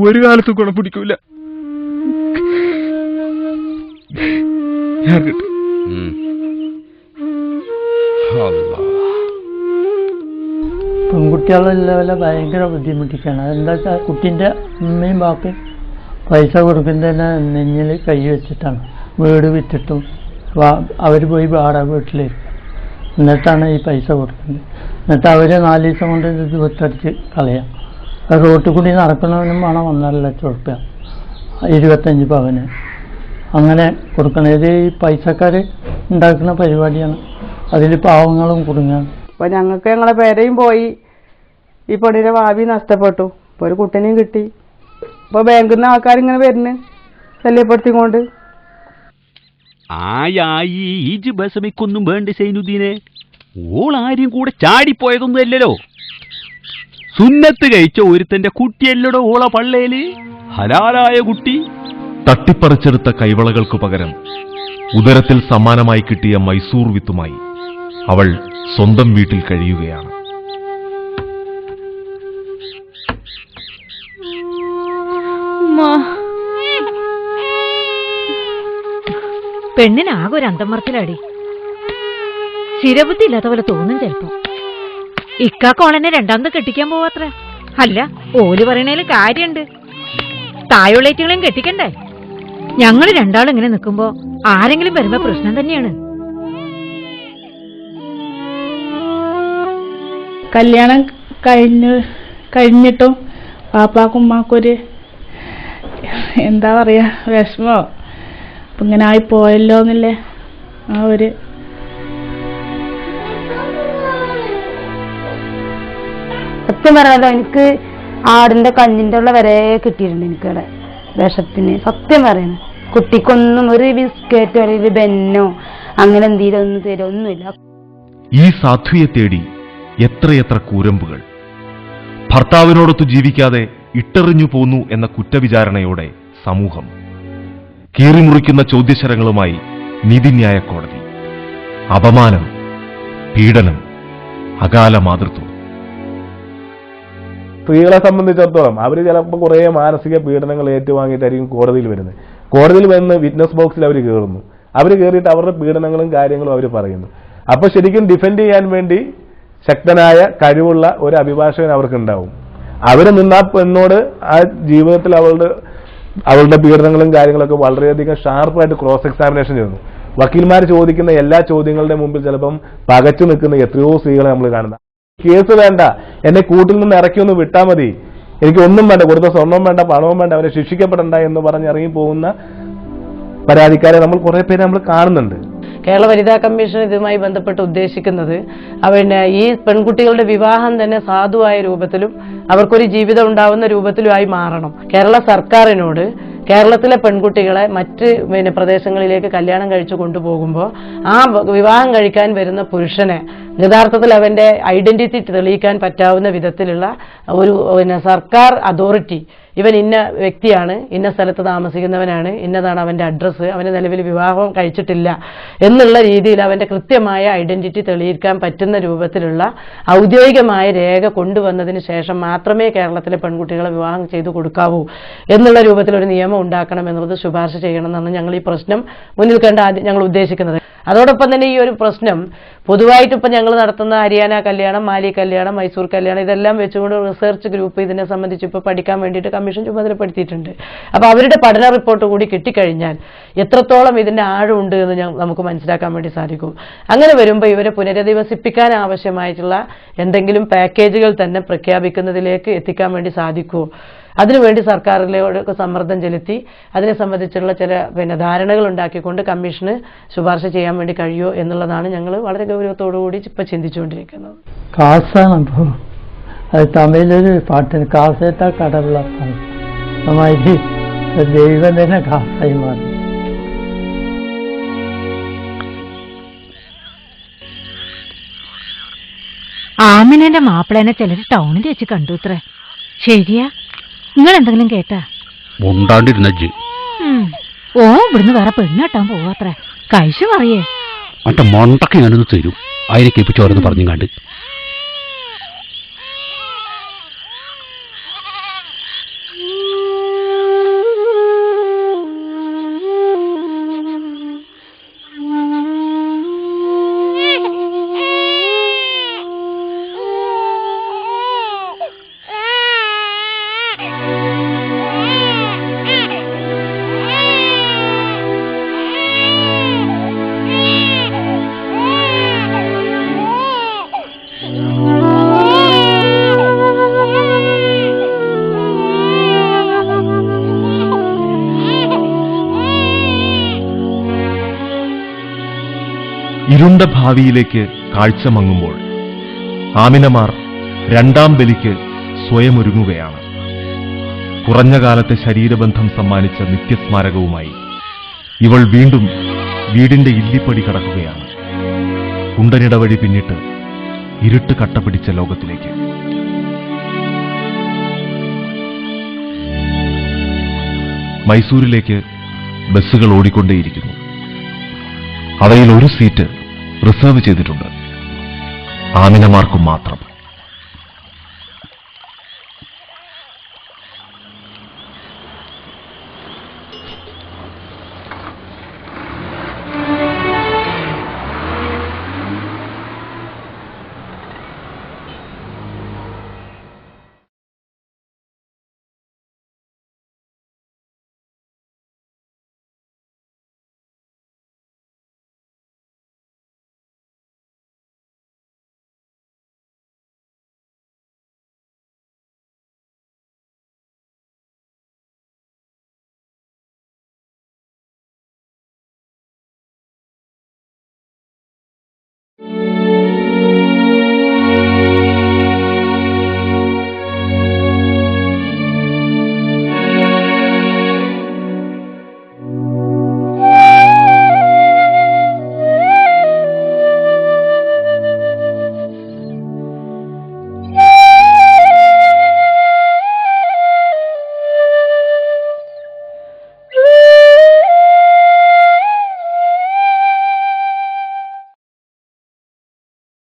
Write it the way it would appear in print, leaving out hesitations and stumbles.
ഒരു കാലത്ത് ഗുണം പിടിക്കൂല. പെൺകുട്ടികളെ ഭയങ്കര ബുദ്ധിമുട്ടിക്കാണ്. അതെന്താ വെച്ചാൽ കുട്ടീൻ്റെ അമ്മയും ബാപ്പയും പൈസ കൊടുക്കുന്നതിന് നെഞ്ഞിൽ കൈ വെച്ചിട്ടാണ് വീട് വിറ്റിട്ടും അവർ പോയി വാടക വീട്ടിലേക്ക് എന്നിട്ടാണ് ഈ പൈസ കൊടുക്കുന്നത്. എന്നിട്ട് അവർ 4 ദിവസം കൊണ്ട് ഇത് വിട്ടടിച്ച് കളയാം. റോട്ടിൽ കൂടി നടക്കുന്നവനും വേണം 1.5 ലക്ഷം റുപ്യ, 25 പവന് അങ്ങനെ കൊടുക്കണം. ഇത് ഈ പൈസക്കാർ ഉണ്ടാക്കുന്ന പരിപാടിയാണ്. അതിൽ പാവങ്ങളും കുടുങ്ങാണ്. അപ്പോൾ ഞങ്ങൾക്ക് ഞങ്ങളെ പേരയും പോയി, ഈ പെണ്ണിൻ്റെ ഭാവി നഷ്ടപ്പെട്ടു. ഇപ്പോൾ ഒരു കുട്ടനെയും കിട്ടി. ഇപ്പോൾ ബാങ്കിൽ നിന്ന് ആൾക്കാരിങ്ങനെ വരുന്നു ശല്യപ്പെടുത്തിക്കൊണ്ട്. ബസമിക്കൊന്നും വേണ്ട സൈനുദ്ദീനെ, ഓളാരും കൂടെ ചാടിപ്പോയതൊന്നും അല്ലല്ലോ. സുന്നത്ത് കഴിച്ച ഒരുത്തന്റെ കുട്ടിയല്ലടോ ഓള പള്ളേല്, ഹലാലായ കുട്ടി. തട്ടിപ്പറിച്ചെടുത്ത കൈവളകൾക്കു പകരം ഉദരത്തിൽ സമ്മാനമായി കിട്ടിയ മൈസൂർ വിത്തുമായി അവൾ സ്വന്തം വീട്ടിൽ കഴിയുകയാണ്. പെണ്ണിനാകെ ഒരു അന്തമർത്തിലടി. സ്ഥിരബുദ്ധി ഇല്ലാത്ത പോലെ തോന്നും ചെലപ്പോ. ഇക്കാക്കോളെന്നെ രണ്ടാമത് കെട്ടിക്കാൻ പോവാത്ര. അല്ല, ഓല് പറയണേല് കാര്യണ്ട്. തായുള്ളേറ്റുകളെയും കെട്ടിക്കണ്ടേ? ഞങ്ങള് രണ്ടാളും ഇങ്ങനെ നിൽക്കുമ്പോ ആരെങ്കിലും വരുമ്പോ പ്രശ്നം തന്നെയാണ്. കല്യാണം കഴിഞ്ഞിട്ടും പാപ്പാക്കും ഉമ്മാക്കൊരു എന്താ പറയാ വിഷമോ, അപ്പം ഇങ്ങനെ ആയി പോയല്ലോ എന്നില്ലേ ആ ഒരു. സത്യം പറയാലോ, എനിക്ക് ആടിന്റെ കഞ്ഞിന്റെ ഉള്ള വരെ കിട്ടിയിട്ടുണ്ട് എനിക്കവിടെ വിഷത്തിന്. സത്യം പറയണേ, കുട്ടിക്കൊന്നും ഒരു ബിസ്ക്കറ്റോ അല്ലെങ്കിൽ ബെന്നോ അങ്ങനെ എന്തെങ്കിലും ഒന്നും തരും ഒന്നുമില്ല. ഈ സാധ്വിയെ തേടി എത്രയെത്ര കൂരമ്പുകൾ. ഭർത്താവിനോടൊത്തു ജീവിക്കാതെ ഇട്ടെറിഞ്ഞു പോന്നു എന്ന കുറ്റവിചാരണയോടെ സമൂഹം. കീറിമുറിക്കുന്ന ചോദ്യശരങ്ങളുമായി നീതിന്യായ കോടതി. അപമാനം, പീഡനം, അകാല മാതൃത്വം. സ്ത്രീകളെ സംബന്ധിച്ചിടത്തോളം അവർ ചിലപ്പോൾ കുറേ മാനസിക പീഡനങ്ങൾ ഏറ്റുവാങ്ങിയിട്ടായിരിക്കും കോടതിയിൽ വരുന്നത്. കോടതിയിൽ വന്ന് വിറ്റ്നസ് ബോക്സിൽ അവർ കയറുന്നു. അവർ കയറിയിട്ട് അവരുടെ പീഡനങ്ങളും കാര്യങ്ങളും അവർ പറയുന്നു. അപ്പോൾ ശരിക്കും ഡിഫെൻഡ് ചെയ്യാൻ വേണ്ടി ശക്തനായ കഴിവുള്ള ഒരു അഭിഭാഷകൻ അവർക്കുണ്ടാവും. അവർ നിന്നാ എന്നോട് ആ ജീവിതത്തിൽ അവളുടെ പീഡനങ്ങളും കാര്യങ്ങളൊക്കെ വളരെയധികം ഷാർപ്പായിട്ട് ക്രോസ് എക്സാമിനേഷൻ ചെയ്യുന്നു. വക്കീൽമാർ ചോദിക്കുന്ന എല്ലാ ചോദ്യങ്ങളുടെ മുമ്പിൽ ചിലപ്പം പകച്ചു നിൽക്കുന്ന എത്രയോ സ്ത്രീകളെ നമ്മൾ കാണുന്നത്. കേസ് വേണ്ട, എന്നെ കൂട്ടിൽ നിന്ന് ഇറക്കിയൊന്ന് വിട്ടാൽ മതി, എനിക്ക് ഒന്നും വേണ്ട, കൊടുത്ത സ്വർണം വേണ്ട, പണവും വേണ്ട, അവരെ ശിക്ഷിക്കപ്പെടണ്ട എന്ന് പറഞ്ഞ് ഇറങ്ങി പോകുന്ന പരാതിക്കാരെ നമ്മൾ കുറെ പേര് നമ്മൾ കാണുന്നുണ്ട്. കേരള വനിതാ കമ്മീഷൻ ഇതുമായി ബന്ധപ്പെട്ട് ഉദ്ദേശിക്കുന്നത് അവരുടെ ഈ പെൺകുട്ടികളുടെ വിവാഹം തന്നെ സാധുവായ രൂപത്തിലും അവർക്കൊരു ജീവിതം ഉണ്ടാവുന്ന രൂപത്തിലുമായി മാറണം. കേരള സർക്കാരിനോട് കേരളത്തിലെ പെൺകുട്ടികളെ മറ്റ് പ്രദേശങ്ങളിലേക്ക് കല്യാണം കഴിച്ചു കൊണ്ടുപോകുമ്പോൾ ആ വിവാഹം കഴിക്കാൻ വരുന്ന പുരുഷനെ യഥാർത്ഥത്തിൽ അവന്റെ ഐഡന്റിറ്റി തെളിയിക്കാൻ പറ്റാവുന്ന വിധത്തിലുള്ള ഒരു സർക്കാർ അതോറിറ്റി, ഇവൻ ഇന്ന വ്യക്തിയാണ്, ഇന്ന സ്ഥലത്ത് താമസിക്കുന്നവനാണ്, ഇന്നതാണ് അവന്റെ അഡ്രസ്സ്, അവന് നിലവിൽ വിവാഹം കഴിച്ചിട്ടില്ല എന്നുള്ള രീതിയിൽ അവന്റെ കൃത്യമായ ഐഡന്റിറ്റി തെളിയിക്കാൻ പറ്റുന്ന രൂപത്തിലുള്ള ഔദ്യോഗികമായ രേഖ കൊണ്ടുവന്നതിന് ശേഷം മാത്രമേ കേരളത്തിലെ പെൺകുട്ടികളെ വിവാഹം ചെയ്തു കൊടുക്കാവൂ എന്നുള്ള രൂപത്തിലൊരു നിയമം ഉണ്ടാക്കണം എന്നുള്ളത് ശുപാർശ ചെയ്യണമെന്നാണ് ഞങ്ങൾ ഈ പ്രശ്നം മുന്നിൽ കണ്ട് ഞങ്ങൾ ഉദ്ദേശിക്കുന്നത്. അതോടൊപ്പം തന്നെ ഈ ഒരു പ്രശ്നം പൊതുവായിട്ട് ഇപ്പം ഞങ്ങൾ നടത്തുന്ന ഹരിയാന കല്യാണം, മാലി കല്യാണം, മൈസൂർ കല്യാണം ഇതെല്ലാം വെച്ചുകൊണ്ട് റിസർച്ച് ഗ്രൂപ്പ് ഇതിനെ സംബന്ധിച്ച് ഇപ്പോൾ പഠിക്കാൻ വേണ്ടിയിട്ട് കമ്മീഷൻ ചുമതലപ്പെടുത്തിയിട്ടുണ്ട്. അപ്പോൾ അവരുടെ പഠന റിപ്പോർട്ട് കൂടി കിട്ടിക്കഴിഞ്ഞാൽ എത്രത്തോളം ഇതിൻ്റെ ആഴമുണ്ട് എന്ന് നമുക്ക് മനസ്സിലാക്കാൻ വേണ്ടി സാധിക്കും. അങ്ങനെ വരുമ്പോൾ ഇവരെ പുനരധിവസിപ്പിക്കാൻ ആവശ്യമായിട്ടുള്ള എന്തെങ്കിലും പാക്കേജുകൾ തന്നെ പ്രഖ്യാപിക്കുന്നതിലേക്ക് എത്തിക്കാൻ വേണ്ടി സാധിക്കുമോ, അതിനുവേണ്ടി സർക്കാരിലേക്ക് സമ്മർദ്ദം ചെലുത്തി അതിനെ സംബന്ധിച്ചുള്ള ചില ധാരണകൾ ഉണ്ടാക്കിക്കൊണ്ട് കമ്മീഷന് ശുപാർശ ചെയ്യാൻ വേണ്ടി കഴിയുമോ എന്നുള്ളതാണ് ഞങ്ങൾ വളരെ ഗൗരവത്തോടുകൂടി ഇപ്പം ചിന്തിച്ചുകൊണ്ടിരിക്കുന്നത്. കാസാണ് ഇപ്പോൾ അത് തമിഴിലൊരു പാട്ടിന് കാസേത്ത കടവുള്ള അമ്മായി ദൈവം തന്നെ കാസായി മാറി. ആമിനന്റെ മാപ്പിളേനെ ചിലർ ടൗണിൽ വെച്ച് കണ്ടു ഇത്രേ. ശരിയാ? നിങ്ങൾ എന്തെങ്കിലും കേട്ടാ? ഓ ഇവിടുന്ന് വേറെ പെണ്ണ് കെട്ടാൻ പോവാത്രേ. കഴിച്ചു പറയേ അന്റെ മണ്ടൊക്കെ ഞാനൊന്ന് തരൂ, അതിനെ കേൾപ്പിച്ചോരെന്ന് പറഞ്ഞു കണ്ട്. ഇരുണ്ട ഭാവിയിലേക്ക് കാഴ്ച മങ്ങുമ്പോൾ ആമിനമാർ രണ്ടാം ബലിക്ക് സ്വയമൊരുങ്ങുകയാണ്. കുറഞ്ഞ കാലത്തെ ശരീരബന്ധം സമ്മാനിച്ച നിത്യസ്മാരകവുമായി ഇവൾ വീണ്ടും വീടിന്റെ ഇല്ലിപ്പടി കടക്കുകയാണ്. കുണ്ടനിടവഴി പിന്നിട്ട് ഇരുട്ട് കട്ടപിടിച്ച ലോകത്തിലേക്ക്. മൈസൂരിലേക്ക് ബസ്സുകൾ ഓടിക്കൊണ്ടേയിരിക്കുന്നു. അവയിൽ ഒരു സീറ്റ് റിസർവ് ചെയ്തിട്ടുണ്ട്, ആമിനമാർക്കും മാത്രം.